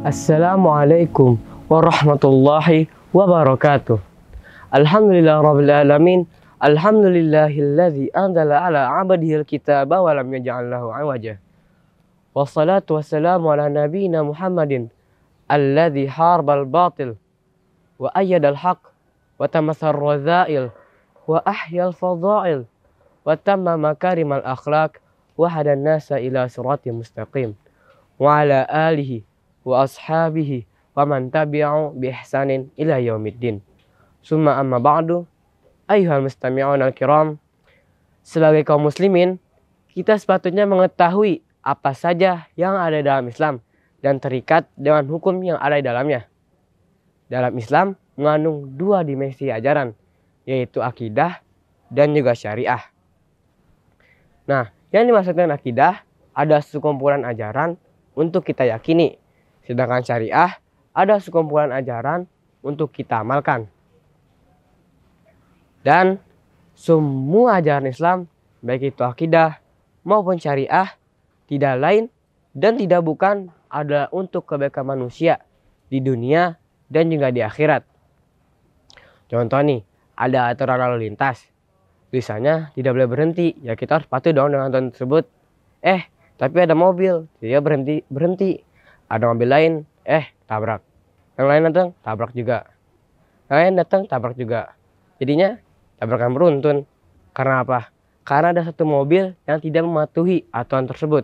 Assalamualaikum warahmatullahi wabarakatuh. Alhamdulillah rabbil alamin. Alhamdulillahilladzi anzala ala 'abdihi al-kitaba wa lam yaj'al lahu 'iwaja. Wassalatu wassalamu ala nabiyyina Muhammadin alladzi harbal batil wa ayyadal haqq wa tamassar radha'il wa ahyal fadha'il wa tamma makarimal akhlaq wa hadan nasa ila siratim mustaqim wa ala alihi wa ashabihi wa man tabi'u bi ihsanin ila yaumiddin. Summa amma ba'du, ayyuhal mustami'un al-kiram. Sebagai kaum muslimin, kita sepatutnya mengetahui apa saja yang ada dalam Islam dan terikat dengan hukum yang ada di dalamnya. Dalam Islam mengandung dua dimensi ajaran, yaitu akidah dan juga syariah. Nah, yang dimaksudkan akidah ada sekumpulan ajaran untuk kita yakini. Sedangkan syariah ada sekumpulan ajaran untuk kita amalkan. Dan semua ajaran Islam, baik itu akidah maupun syariah, tidak lain dan tidak bukan adalah untuk kebaikan manusia di dunia dan juga di akhirat. Contoh nih, ada aturan lalu lintas. Tulisannya tidak boleh berhenti, ya kita harus patuh dong dengan aturan tersebut. Tapi ada mobil, dia berhenti. Ada mobil lain, tabrak. Yang lain datang, tabrak juga. Yang lain datang, tabrak juga. Jadinya tabrakan beruntun. Karena apa? Karena ada satu mobil yang tidak mematuhi aturan tersebut.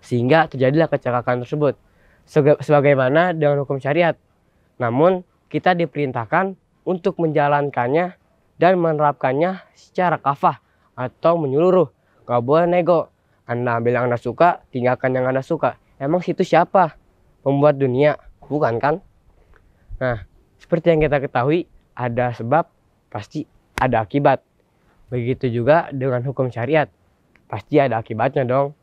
Sehingga terjadilah kecelakaan tersebut. Sebagaimana dengan hukum syariat. Namun kita diperintahkan untuk menjalankannya dan menerapkannya secara kafah atau menyeluruh. Gak boleh nego. Anda ambil yang Anda suka, tinggalkan yang Anda suka. Emang situ siapa? Pembuat dunia, bukan kan? Nah, seperti yang kita ketahui, ada sebab, pasti ada akibat. Begitu juga dengan hukum syariat, pasti ada akibatnya dong.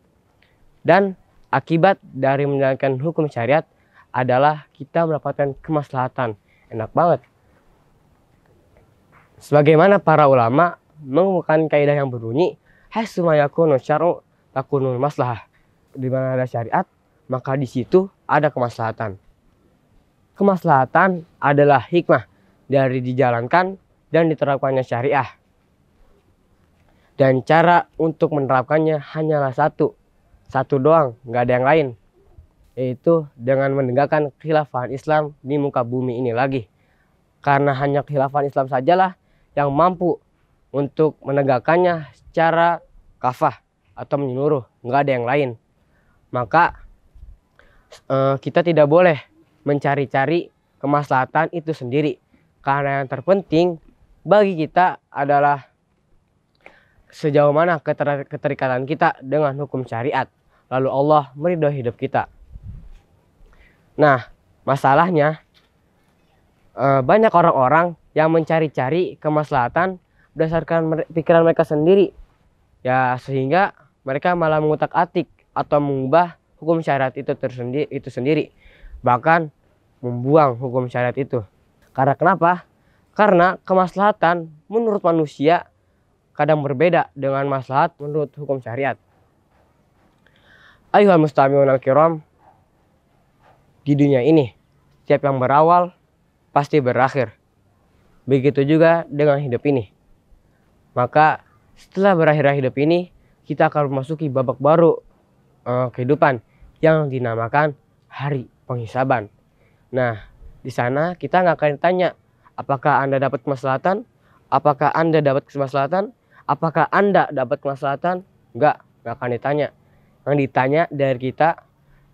Dan akibat dari menjalankan hukum syariat adalah kita mendapatkan kemaslahatan. Enak banget. Sebagaimana para ulama mengumumkan kaidah yang berbunyi, hatsuma yakunu syar'u takunul maslahah. Di mana ada syariat, maka di situ ada kemaslahatan. Kemaslahatan adalah hikmah dari dijalankan dan diterapkannya syariah. Dan cara untuk menerapkannya hanyalah satu doang, nggak ada yang lain, yaitu dengan menegakkan khilafah Islam di muka bumi ini lagi. Karena hanya khilafah Islam sajalah yang mampu untuk menegakkannya secara kafah atau menyeluruh, nggak ada yang lain. Maka kita tidak boleh mencari-cari kemaslahatan itu sendiri. Karena yang terpenting bagi kita adalah sejauh mana keterikatan kita dengan hukum syariat. Lalu Allah meridhoi hidup kita. Nah, masalahnya banyak orang-orang yang mencari-cari kemaslahatan berdasarkan pikiran mereka sendiri. Ya, sehingga mereka malah mengutak-atik atau mengubah hukum syariat itu sendiri. Bahkan membuang hukum syariat itu. Karena kenapa? Karena kemaslahatan menurut manusia kadang berbeda dengan maslahat menurut hukum syariat. Ayyuhal mustami'un al-kiram. Di dunia ini, setiap yang berawal pasti berakhir. Begitu juga dengan hidup ini. Maka setelah berakhirnya hidup ini, kita akan memasuki babak baru kehidupan yang dinamakan hari penghisaban. Nah, di sana kita nggak akan ditanya apakah Anda dapat kemaslahatan, apakah Anda dapat kemaslahatan, apakah Anda dapat kemaslahatan. Nggak akan ditanya. Yang ditanya dari kita,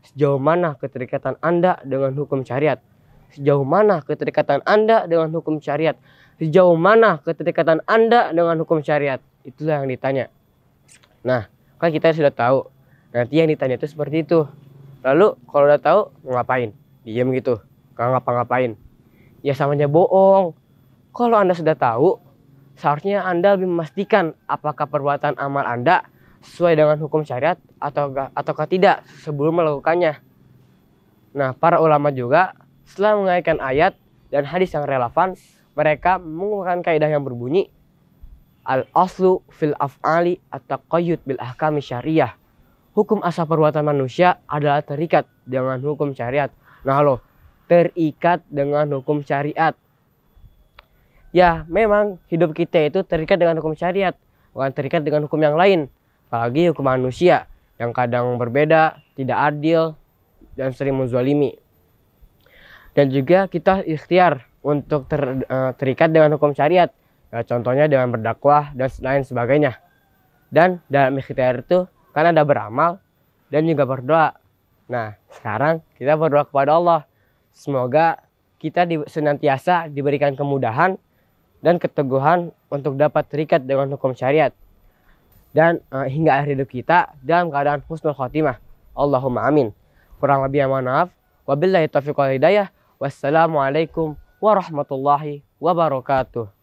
sejauh mana keterikatan Anda dengan hukum syariat, sejauh mana keterikatan Anda dengan hukum syariat, sejauh mana keterikatan Anda dengan hukum syariat. Itulah yang ditanya. Nah, kan kita sudah tahu nanti yang ditanya itu seperti itu. Lalu kalau udah tahu mau ngapain? Diam gitu, gak ngapa-ngapain. Ya samanya bohong. Kalau Anda sudah tahu, seharusnya Anda lebih memastikan apakah perbuatan amal Anda sesuai dengan hukum syariat ataukah tidak sebelum melakukannya. Nah, para ulama juga setelah mengaitkan ayat dan hadis yang relevan, mereka menggunakan kaidah yang berbunyi al-aslu fil af'ali at-taqayyud bil ahkami syariah. Hukum asal perbuatan manusia adalah terikat dengan hukum syariat. Nah loh, terikat dengan hukum syariat. Ya, memang hidup kita itu terikat dengan hukum syariat, bukan terikat dengan hukum yang lain. Apalagi hukum manusia yang kadang berbeda, tidak adil, dan sering menzalimi. Dan juga kita ikhtiar untuk terikat dengan hukum syariat. Ya, contohnya dengan berdakwah dan lain sebagainya. Dan dalam ikhtiar itu kan ada beramal dan juga berdoa. Nah, sekarang kita berdoa kepada Allah. Semoga kita senantiasa diberikan kemudahan dan keteguhan untuk dapat terikat dengan hukum syariat. Dan hingga akhir hidup kita dalam keadaan husnul khotimah. Allahumma amin. Kurang lebih mohon maaf. Wabillahi taufiq wal hidayah. Wassalamualaikum warahmatullahi wabarakatuh.